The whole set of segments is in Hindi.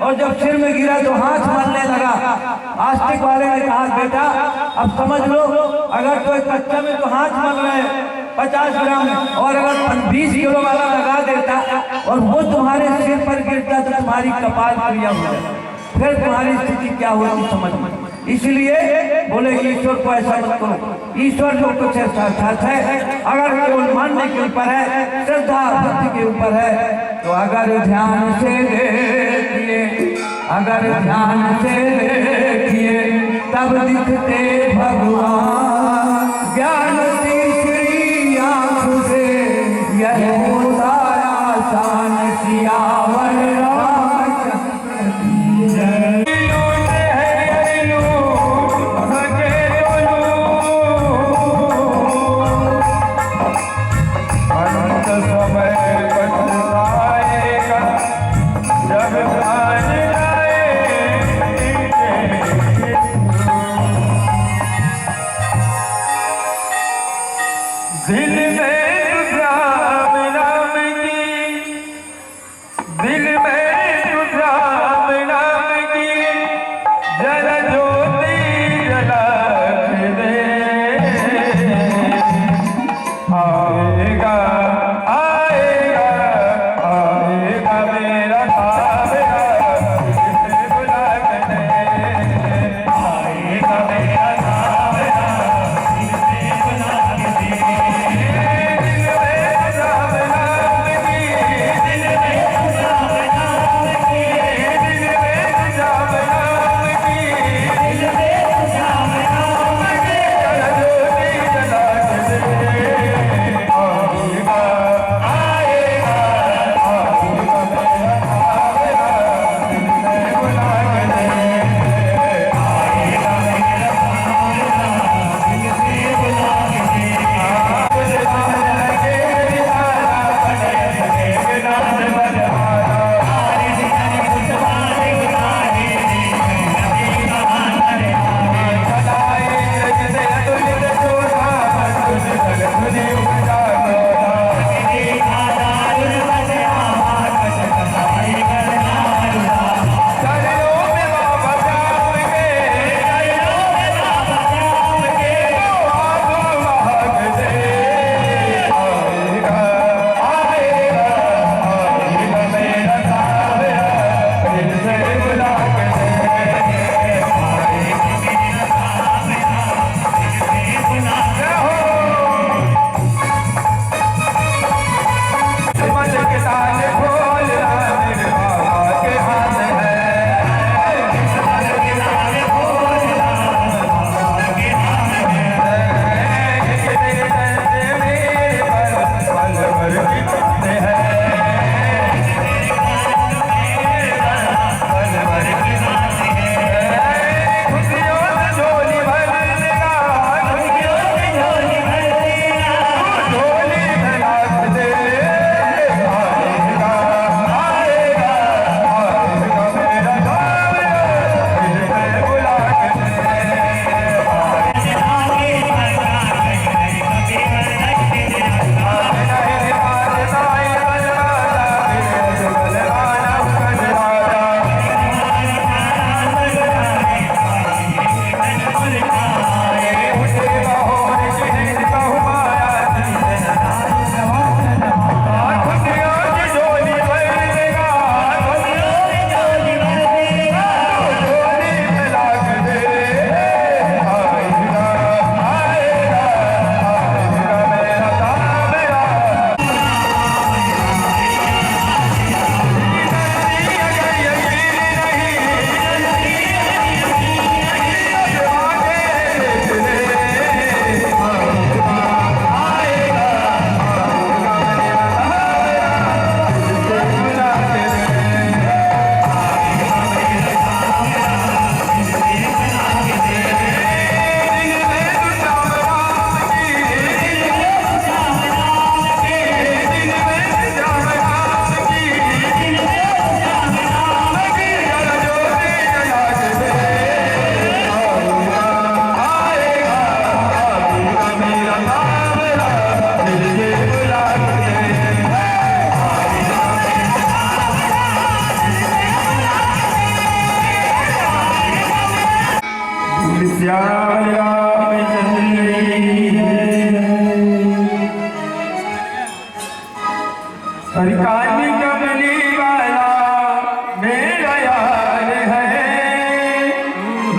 और जब सिर में गिरा तो हाथ मलने लगा। आस्तिक वाले ने कहा बेटा अब समझ लो, अगर तो एक कच्चा में तो हाथ मल रहे 50 ग्राम, और अगर 20 किलो वाला लगा देता और वो तुम्हारे सिर पर गिरता तो तुम्हारी कपाल क्रिया हो जाए, फिर तुम्हारी स्थिति क्या होती समझ में। इसलिए बोले ईश्वर को ऐसा मत करो, ईश्वर जो कुछ साथ है, अगर केवल मानने के ऊपर है, श्रद्धा भक्ति के ऊपर है, तो अगर ध्यान से देखिए, अगर ध्यान से देखिए तब दिखते भगवान। ज्ञान तीसरी आँख से यह होता आसान, सियावर रामचंद्र की जय। राम रामचंद्र की सरकारी कमली वाला मेरा यार है,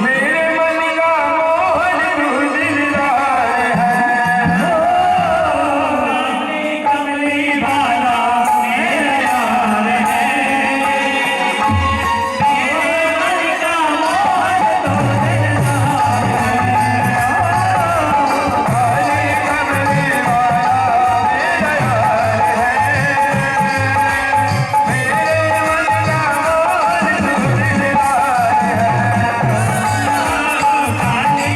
मेरे मन का मोहन दिलदार है। कमली वाला मेरा यार है, मेरे मन का मोहन दिलदार है।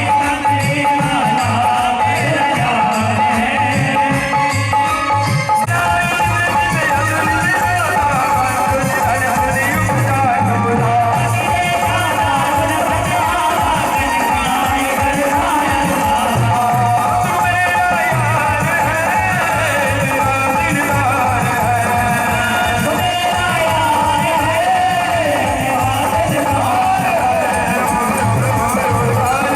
कमली वाला मेरा यार है,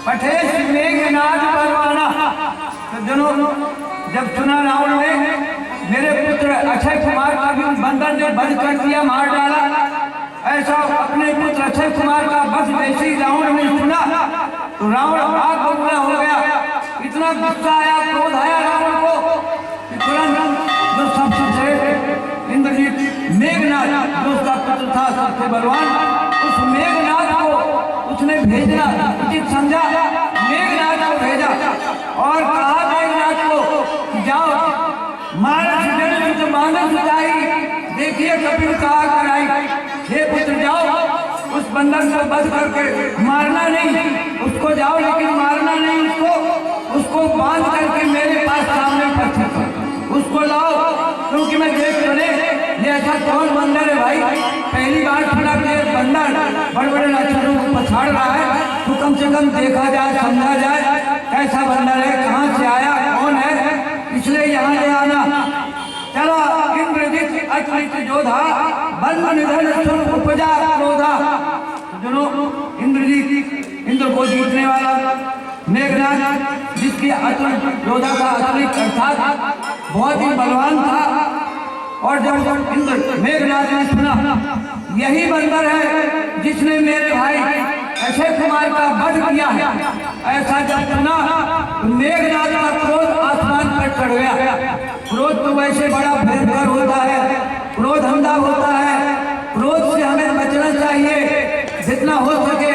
पठेश मेघनाद परवाना। सज्जनों, जब चुना रावण ने मेरे पुत्र अक्षय कुमार का भी बंदर ने वध कर दिया, मार डाला, ऐसा अपने पुत्र अक्षय कुमार का वध जैसे ही रावण ने सुना तो रावण आग बबूला हो गया। इतना गुस्सा आया, क्रोध आया रावण को कि तुरंत जो सबसे श्रेष्ठ इंद्रजीत मेघनाद जो उसका पुत्र था सबसे बलवान, उस मेघनाद को उसने भेजना उचित समझा। मेघनाद को भेजा और कहा मेघनाद को जाओ मानस जल जो मानस जाई, देखिए कपिल कहा कराई। हे पुत्र जाओ, उस बंदर को बंद करके मारना नहीं, उसको जाओ लेकिन मारना नहीं, उसको बांध करके मेरे पास सामने पत्थर पर उसको लाओ, क्योंकि मैं देख चले ये ऐसा कौन बंदर है भाई, पहली बार सुना कि एक बंदर बड़े बड़े अक्षरों को पछाड़ रहा है, तो कम से कम देखा जाए, समझा जाए कैसा बंदर है, कहाँ से आया, कौन है, इसलिए यहाँ ले आना। चला इंद्रजित अचलित जोधा बंद निधन सुर उपजा क्रोधा। सुनो, इंद्रजीत इंद्र को जीतने वाला मेघनाद जिसकी अतुल योद्धा का अतुलित अर्थात बहुत ही बलवान था। और जब इंद्र मेघनाद ने सुना यही बंदर है जिसने मेरे भाई अक्षय कुमार का वध किया है, ऐसा जब सुना तो मेघनाद का क्रोध आसमान पर चढ़ गया। क्रोध तो वैसे बड़ा भयंकर होता है, क्रोध हमला होता है, क्रोध से हमें बचना चाहिए। जितना हो सके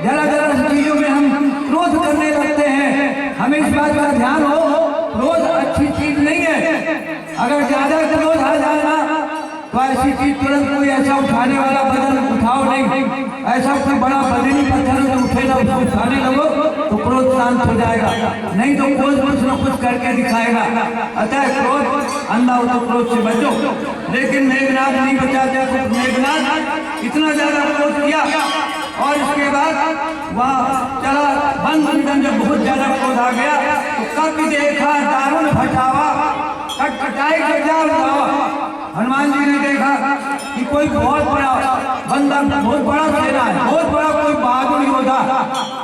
जरा जरा चीजों में हम क्रोध करने लगते हैं, हमें इस बात का ध्यान हो, क्रोध अच्छी चीज नहीं है। अगर ज्यादा क्रोध आ जाए ना तो ऐसी चीज तुरंत कोई ऐसा उठाने वाला बदन उठाओ नहीं, ऐसा कोई बड़ा बदनी पत्थर जो उठेगा उसको उठाने लगो तो क्रोध शांत हो जाएगा, नहीं तो क्रोध कुछ न कुछ करके दिखाएगा। अतः क्रोध अंधा हो तो क्रोध से बचो। लेकिन मेघनाद नहीं बचा जाए, मेघनाद इतना ज्यादा क्रोध किया और इसके बाद वहाँ चला बंद निधन। जब बहुत ज्यादा क्रोध आ गया तो कभी देखा दारुण भटावा कटकटाई के जाओ। हनुमान जी ने देखा कि कोई बहुत बड़ा बंदा, बहुत बड़ा सेना है, बहुत बड़ा कोई बहादुर योद्धा,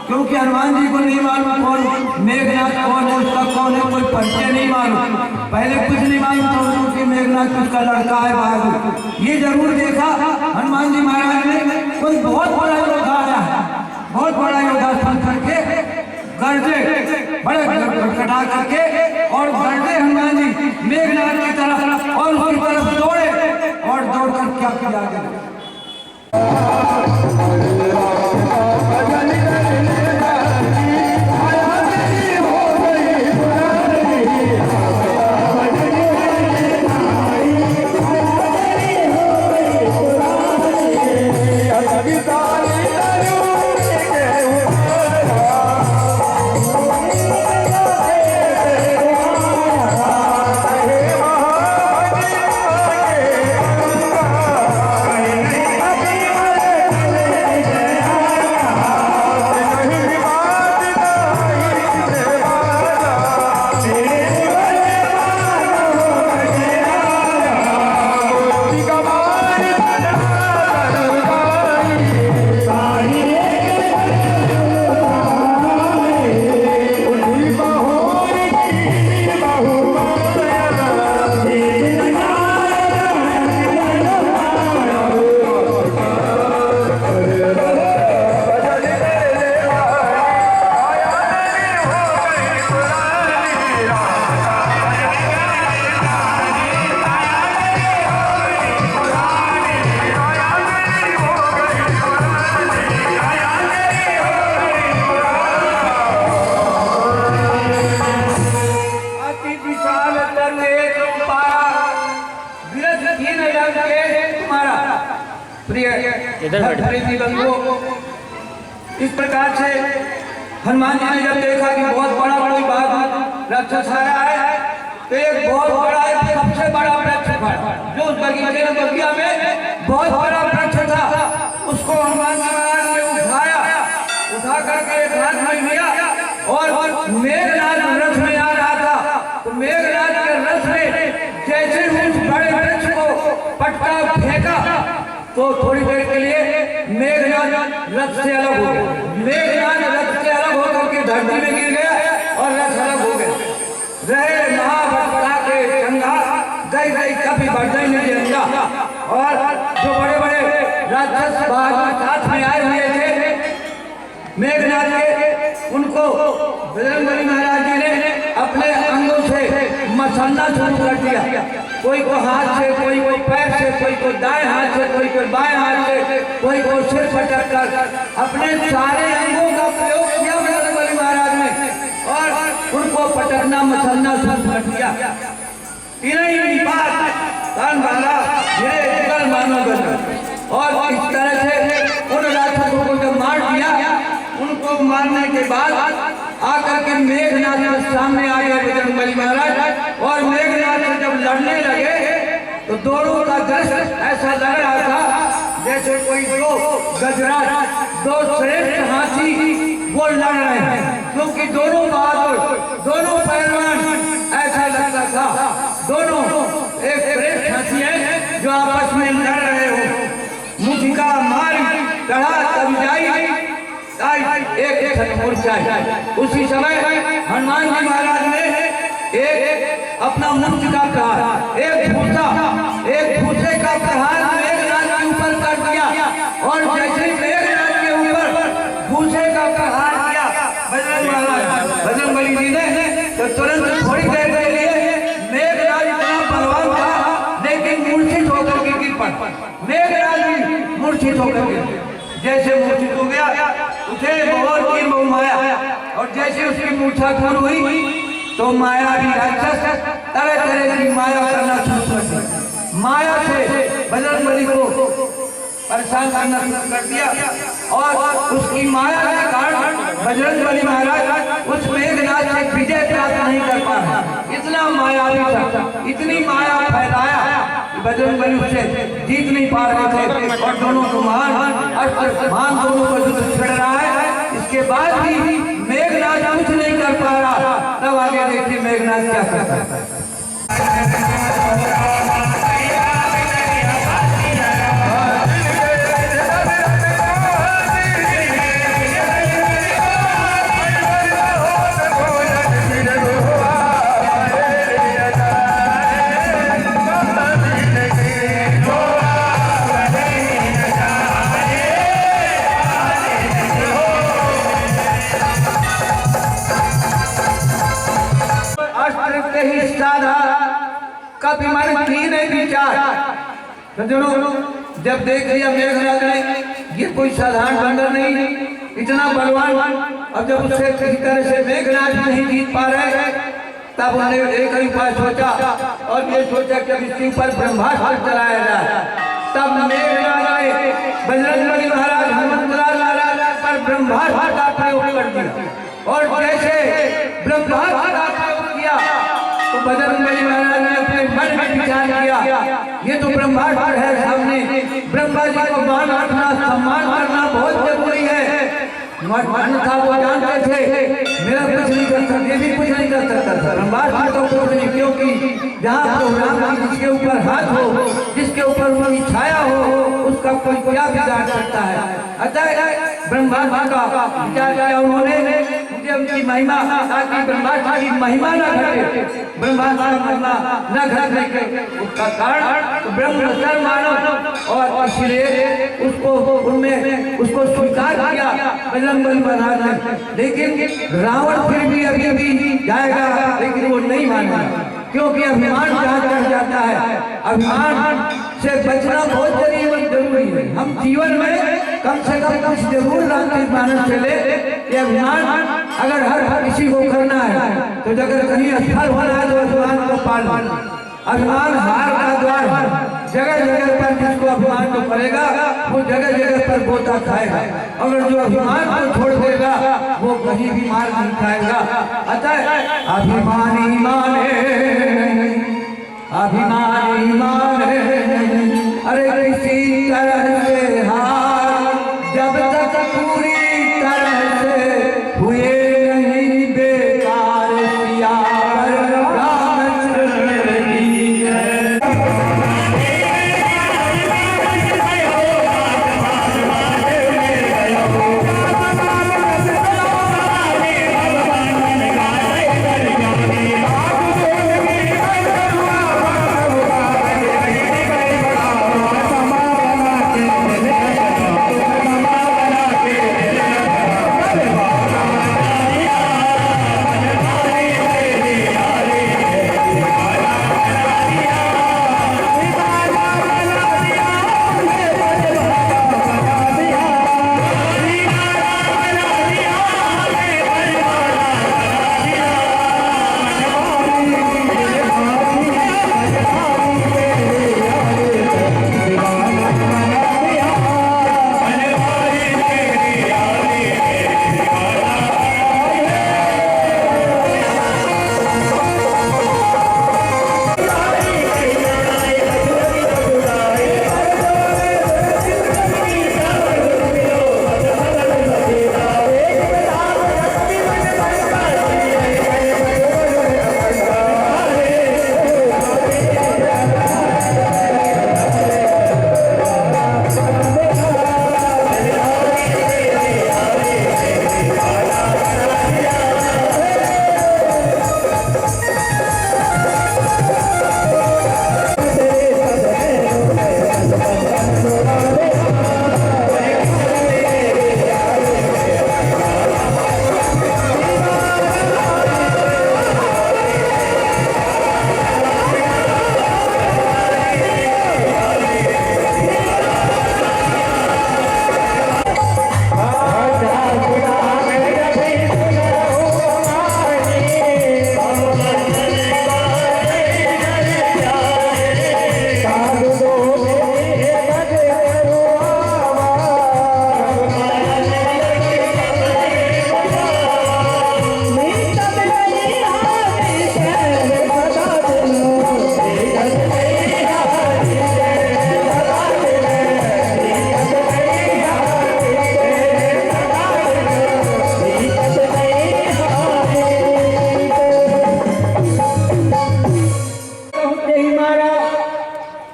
क्योंकि हनुमान जी को नहीं मालूम कौन मेघनाद कौन है, उसका कौन है, कोई परिचय नहीं मालूम, पहले कुछ नहीं मालूम था उनको कि मेघनाद उसका लड़का है बहादुर। ये जरूर देखा हनुमान जी महाराज ने कोई बहुत बड़ा योद्धा आया है, बहुत बड़ा योद्धा सुन करके गर्जे बड़े कटा करके और गर्जे हनुमान जी मेघनाद की तरफ और उसकी तरफ दौड़े और दौड़कर क्या किया गया। प्रीति बंधुओं, इस प्रकार से हनुमान जी ने जब देखा कि बहुत बड़ा कोई बाघ राक्षस आया है, तो एक बहुत बड़ा सबसे बड़ा वृक्ष था जो उस बगीचे में बहुत बड़ा वृक्ष था, उसको हनुमान जी महाराज ने उठा करके एक हाथ में लिया और मेघनाद रथ में आ रहा था। तो मेघनाद के रथ में जैसे उस बड़े वृक्ष को पटका फेंका तो थोड़ी देर के लिए मेघनाद रथ से अलग हो गया। मेघनाद रथ से अलग होकर के धरती में गिर गया और रथ अलग हो गया। रहे महाभक्ता के चंगा गई गई कभी बढ़ नहीं जंगा। और जो बड़े बड़े राक्षस बाहर साथ में आए हुए थे मेघनाद के, उनको बजरंगबली महाराज जी ने अपने अंगों से मसलना शुरू कर दिया। कोई को हाथ से, कोई को पैर से, कोई को दाएं हाथ से, कोई को बाएं हाथ से, कोई को सिर पटक कर अपने सारे अंगों का प्रयोग किया बजरंगबली महाराज ने और उनको पटकना मसलना शुरू कर दिया। इन्हीं बात कान वाला ये जगल मानो गजल। और इस तरह से उन राक्षसों को जब मार दिया, उनको मारने के बाद आकर के मेघनाद के सामने आ गए बजरंगबली महाराज। और मेघनाद से जब लड़ने लगे तो दोनों का दृश्य ऐसा लग रहा था जैसे कोई दो गजराज, दो श्रेष्ठ हाथी वो लड़ रहे हैं, क्योंकि दोनों बहादुर, दोनों पहलवान ऐसा लगता था। दोनों एक श्रेष्ठ हाथी है जो आपस में लड़ रहे हो। मुझका मार चढ़ा तब जाई एक मूर्छा। उसी समय हनुमान जी महाराज ने एक अपना मुंह का प्रहार, एक भूसे का प्रहार मेघनाद के ऊपर कर दिया। और जैसे मेघनाद के ऊपर भूसे का प्रहार किया बजरंगबली जी ने, तो तुरंत थोड़ी देर के लिए मेघनाद इतना बलवान था लेकिन मूर्छित होकर के गिर पड़ा। मेघनाद भी मूर्छित होकर के जैसे मूर्छित हो गया, उठे बहुत ही बहु माया। और जैसे उसकी मूर्छा दूर हुई तो माया भी राक्षस तरह तरह की माया करना शुरू कर दी। माया से बजरंगबली को परेशान करना शुरू कर दिया। और उसकी माया के कारण बजरंगबली महाराज उस मेघनाद से विजय प्राप्त नहीं कर पा रहे। इतना मायावी था, इतनी माया फैलाया बजरंगबली उससे जीत नहीं पा रहे थे। और दोनों को महान दोनों को युद्ध छिड़ रहा है। इसके बाद भी मेघनाद कुछ नहीं कर पा रहा। तब आगे देखिए मेघनाद क्या करता है। कभी मन की नहीं विचार। जब देख लिया मेघनाद ने ये कोई साधारण बंदर नहीं, इतना बलवान, अब जब उससे किसी तरह से मेघनाद नहीं जीत पा रहे, तब उन्होंने एक ही उपाय सोचा और ये सोचा कि अब इसके ऊपर ब्रह्मास्त्र चलाया जाए। तब मेघनाद ने बजरंगबली महाराज हनुमंतलाल महाराज पर ब्रह्मास्त्र का प्रयोग कर दिया। और जैसे ब्रह्मास्त्र का प्रयोग किया तो बजरंगबली महाराज ने अपने मन में विचार किया, ये तो ब्रह्मास्त्र है सामने, ब्रह्मा जी को मान रखना, सम्मान करना बहुत जरूरी है। अन्यथा वो जानते थे मेरा कुछ नहीं कर सकता, ये भी कुछ नहीं कर सकता था। ब्रह्मास्त्र तो कुछ नहीं, क्योंकि जहाँ प्रोग्राम जिसके ऊपर हाथ हो, जिसके ऊपर उनकी छाया हो, उसका कोई क्या बिगाड़ सकता है। अतः ब्रह्मास्त्र का विचार किया उन्होंने, उनकी महिमा, ताकि ब्रह्मास्त्र की महिमा न घटे, ब्रह्मास्त्र की महिमा न घटने के उसका कारण ब्रह्मचर्य मानव। और इसलिए उसको स्वीकार किया बजरंगबली महाराज ने। लेकिन रावण फिर भी अभी जाएगा, लेकिन वो नहीं मानेगा, क्योंकि अभिमान जहाँ चढ़ जाता है, अभिमान से बचना बहुत जरूरी है। हम जीवन में कम से कम कुछ जरूर रामचरित मानस चले कि अभिमान अगर हर किसी को करना है तो अगर कहीं असफल होना है तो अभिमान को पालना। अभिमान हार का द्वार है। जगह जगह पर जिसको अभिमान को करेगा वो जगह जगह पर गोता खाएगा, अगर जो अभिमान को छोड़ देगा वो कहीं भी मार नहीं खाएगा। अतः अभिमानी माने, अभिमानी माने, अरे किसी तरह से हार जब तक पूरी तरह से हुए नहीं बेकार, सिया पर रामचंद्र की जय।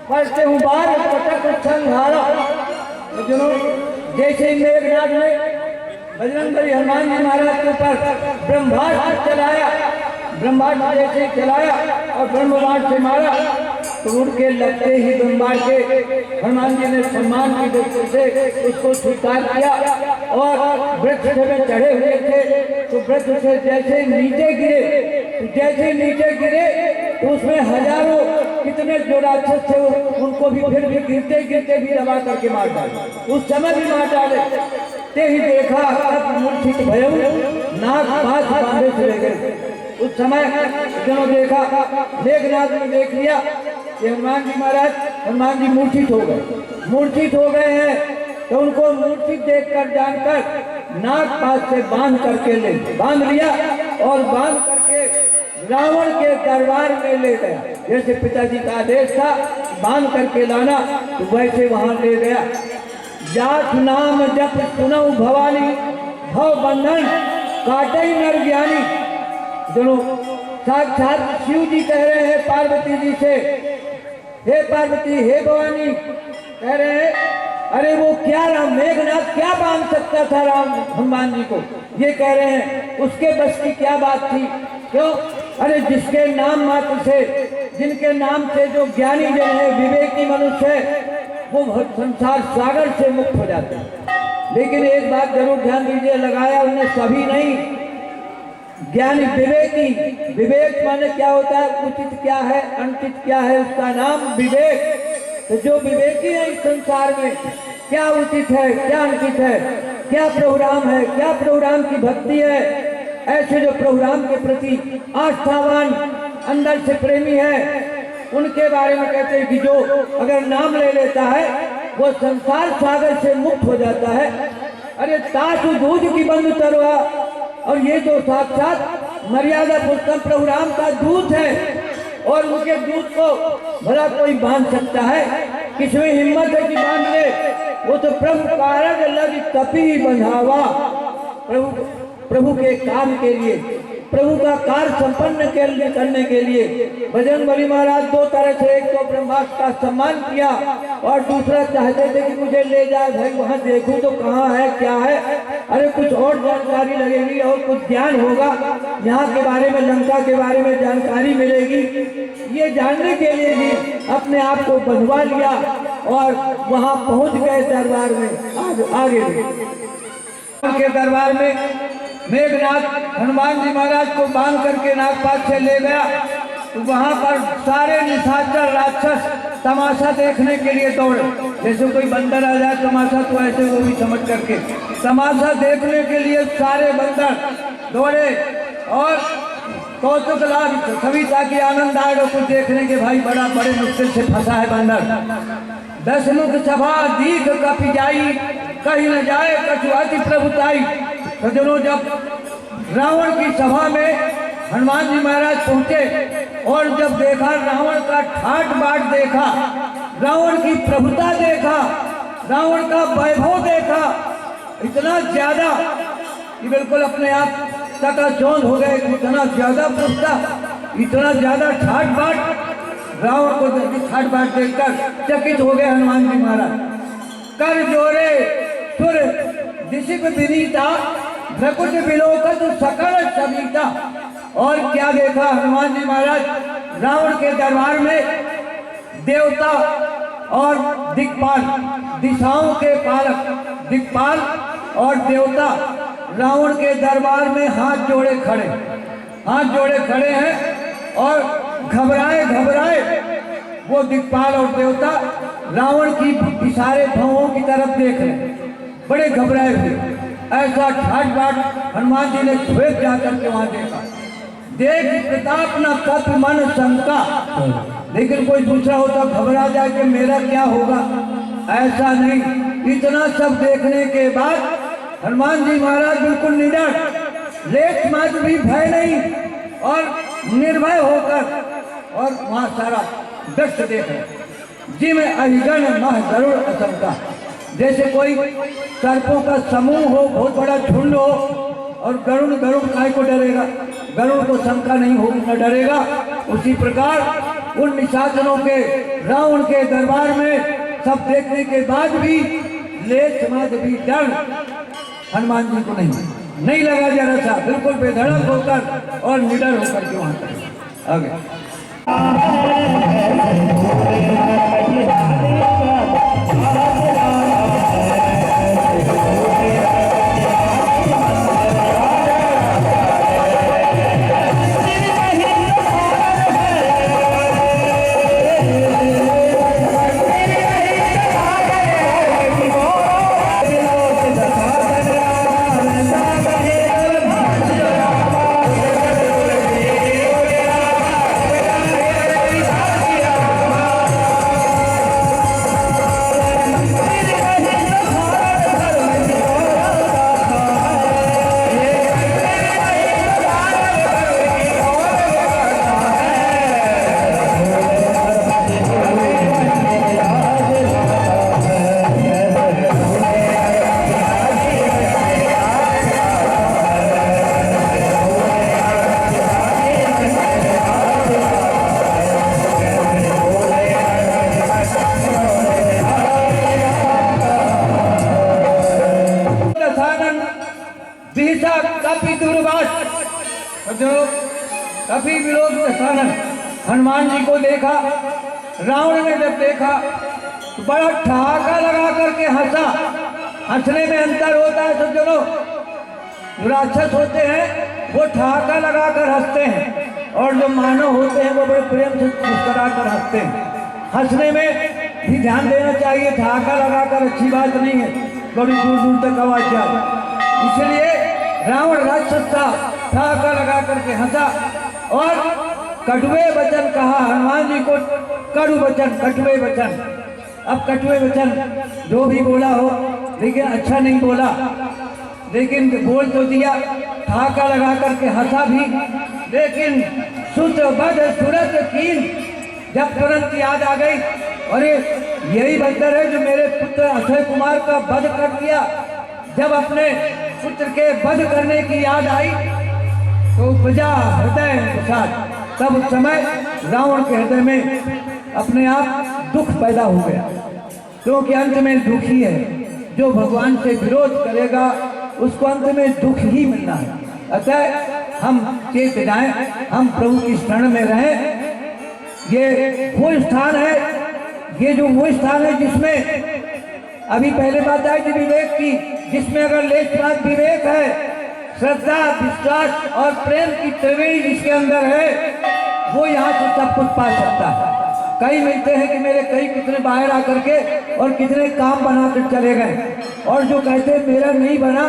करते हूँ बार पटक संहारा। जैसे मेघनाथ ने बजरंगबली हनुमान जी महाराज के ऊपर ब्रह्मास्त्र चलाया, ब्रह्मास्त्र जैसे चलाया और ब्रह्मवाण से मारा तो उड़ के लगते ही ब्रह्मांड के हनुमान जी ने सम्मान की दृष्टि से उसको स्वीकार किया और वृक्ष में चढ़े हुए थे तो वृक्ष से जैसे नीचे गिरे तो उसमें हजारों कितने जो राक्षस थे उनको भी फिर भी गिरते गिरते भी दबा करके मार डाले, उस समय भी मार डाले। ते ही देखा मूर्छित भयउ नाक पास बांधे चले गए। उस समय जब देखा मेघनाथ ने देख लिया कि हनुमान जी महाराज हनुमान जी मूर्छित हो गए हैं तो उनको मूर्छित देखकर जानकर नाक पास से बांध लिया और बांध करके रावण के दरबार में ले गया। जैसे पिताजी का आदेश था बांध करके लाना तो वैसे वहां ले गया। जात नाम जप सुनऊ भवानी भव बंधन काटे नर ज्ञानी। दोनों साक्षात शिव जी कह रहे हैं पार्वती जी से, हे पार्वती हे भवानी, कह रहे हैं अरे वो क्या राम मेघनाथ क्या बांध सकता था राम हनुमान जी को, ये कह रहे हैं उसके बस की क्या बात थी। क्यों? अरे जिसके नाम मात्र से जिनके नाम से जो ज्ञानी जन है विवेकी मनुष्य है वो संसार सागर से मुक्त हो जाते हैं। लेकिन एक बात जरूर ध्यान दीजिए, लगाया उन्हें सभी नहीं, ज्ञानी विवेकी। विवेक माने क्या होता है, उचित क्या है अनुचित क्या है, उसका नाम विवेक। तो जो विवेकी है इस संसार में क्या उचित है क्या अनुचित है, क्या प्रोग्राम है क्या प्रोग्राम की भक्ति है, ऐसे जो प्रोग्राम के प्रति आस्थावान अंदर से प्रेमी है उनके बारे में कहते हैं कि जो अगर नाम ले लेता है वो संसार सागर से मुक्त हो जाता है। अरे तासु दूज की बंद तरवा, और ये जो साक्षात मर्यादा पुरुषोत्तम प्रभु राम का दूत है, और उनके दूत को भला कोई बांध सकता है? किसमें हिम्मत है कि बांध ले? वो तो प्रभु कारक लग कपि बंधावा, प्रभु के काम के लिए, प्रभु का कार्य संपन्न करने के लिए बजरंग बली महाराज दो तरह से, एक तो ब्रह्मास्त्र का सम्मान किया और दूसरा चाहते थे कि मुझे ले जाए भाई, वहां देखूं तो कहाँ है क्या है, अरे कुछ और जानकारी लगेगी और कुछ ज्ञान होगा, यहाँ के बारे में, लंका के बारे में जानकारी मिलेगी। ये जानने के लिए भी अपने आप को बंधवा लिया और वहां पहुंच गए दरबार में। आगे के दरबार में मेघनाथ हनुमान जी महाराज को बांध करके नागपात से ले गया, तो वहां पर सारे निशाचर राक्षस तमाशा देखने के लिए दौड़े। जैसे कोई बंदर आ जाए तमाशा, तो ऐसे वो भी समझ करके तमाशा देखने के लिए सारे बंदर दौड़े और कौतुक लाभ सभी, ताकि आनंद आए कुछ देखने के। भाई बड़ा बड़े मुश्किल से फंसा है बंदर। 10 मुख सभा दीख कपि जाई, कहीं न जाए कछु अति प्रभुताई। सज्जनों, जब रावण की सभा में हनुमान जी महाराज पहुंचे और जब देखा रावण का ठाट बाट देखा, रावण की प्रभुता देखा, रावण का वैभव देखा, इतना ज्यादा कि बिल्कुल अपने आप चकाचौंध हो गए। इतना ज्यादा प्रभुता, इतना ज्यादा ठाट बाट, रावण को ठाट बाट देखकर चकित हो गए हनुमान जी महाराज। कर जोरे सुर दिशिप विनीता, प्रकुट विलोकत सकल सविता। और क्या देखा हनुमान जी महाराज, रावण के दरबार में देवता और दिक्पाल, दिशाओं के पालक दिक्पाल और देवता रावण के दरबार में हाथ जोड़े खड़े हैं और घबराए वो दिक्पाल और देवता रावण की इशारे भवों की तरफ देख रहे, बड़े घबराए हुए। ऐसा ठाट बाट हनुमान जी ने स्वेत जाकर के वहां देखा। देख प्रताप न कप मन शंका, लेकिन कोई दूसरा होता घबरा जाए कि मेरा क्या होगा, ऐसा नहीं। इतना सब देखने के बाद हनुमान जी महाराज बिल्कुल निडर, लेख मात्र भी भय नहीं और निर्भय होकर और वहां सारा दृश्य देख रहे। जिम अहिगण मह गरुड़ असंका, जैसे कोई सर्पों का समूह हो, बहुत बड़ा झुंड हो, और गरुड़ काय को डरेगा, गरुड़ को शंका नहीं होगी, न डरेगा। उसी प्रकार उन निशाचरों के रावण के दरबार में सब देखने के बाद भी लेख मात्र भी डर हनुमान जी को नहीं लगा जरा सा, बिल्कुल बेधड़क होकर और निडर होकर के वहां तक आगे। कभी विरोध दशानन हनुमान जी को देखा, रावण ने जब देखा तो बड़ा ठहाका लगा करके हंसा। हंसने में अंतर होता है सज्जनों, जो राक्षस होते हैं वो ठहाका लगा कर हंसते हैं और जो मानव होते हैं वो बड़े प्रेम से मुस्कुरा कर हंसते हैं। हंसने में भी ध्यान देना चाहिए, ठहाका लगा कर अच्छी बात नहीं है, बड़ी दूर दूर तक आवाज जाए। इसलिए रावण राक्षस था, ठहाका लगा करके हंसा और कटुए वचन कहा हनुमान जी को, कड़ू वचन, कटुए वचन। अब कटुए वचन जो भी बोला हो, लेकिन अच्छा नहीं बोला, लेकिन बोल तो दिया, ठाका लगा करके हंसा भी, लेकिन सुत बद सूरत कीन, जब तुरंत याद आ गई, अरे यही बंदर है जो मेरे पुत्र अक्षय कुमार का वध कर दिया। जब अपने पुत्र के वध करने की याद आई तो उपजा हृदय विषाद। तब उस समय रावण के हृदय में अपने आप दुख पैदा हो गया, क्योंकि अंत में दुख ही है। जो भगवान से विरोध करेगा उसको अंत में दुख ही मिलना है। अतः हम चेत जाएं, हम प्रभु की शरण में रहें। ये वो स्थान है, ये जो वो स्थान है जिसमें अभी पहले बात आई थी विवेक की, जिसमें अगर लेश मात्र विवेक है, श्रद्धा, विश्वास और प्रेम की त्रिवेणी जिसके अंदर है, वो यहाँ से सब कुछ पा सकता है। कई मिलते हैं कि मेरे कई कितने बाहर आकर के और कितने काम बनाकर चले गए, और जो कहते हैं मेरा नहीं बना,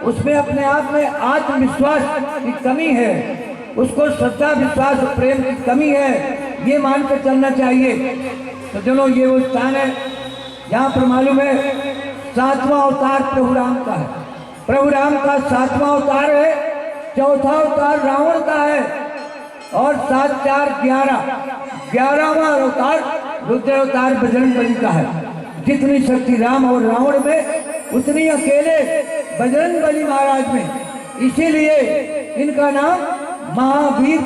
उसमें अपने आप में आत्मविश्वास की कमी है, उसको श्रद्धा, विश्वास और प्रेम की कमी है, ये मान कर चलना चाहिए। तो चलो ये वो स्थान है यहाँ पर मालूम है 7वां अवतार प्रभु राम का है। प्रभु राम का 7वां अवतार है, चौथा अवतार रावण का है, और 7 4 11, 11वां अवतार रुद्र अवतार बजरंगबली का है। जितनी शक्ति राम और रावण में उतनी अकेले बजरंगबली महाराज में, इसीलिए इनका नाम महावीर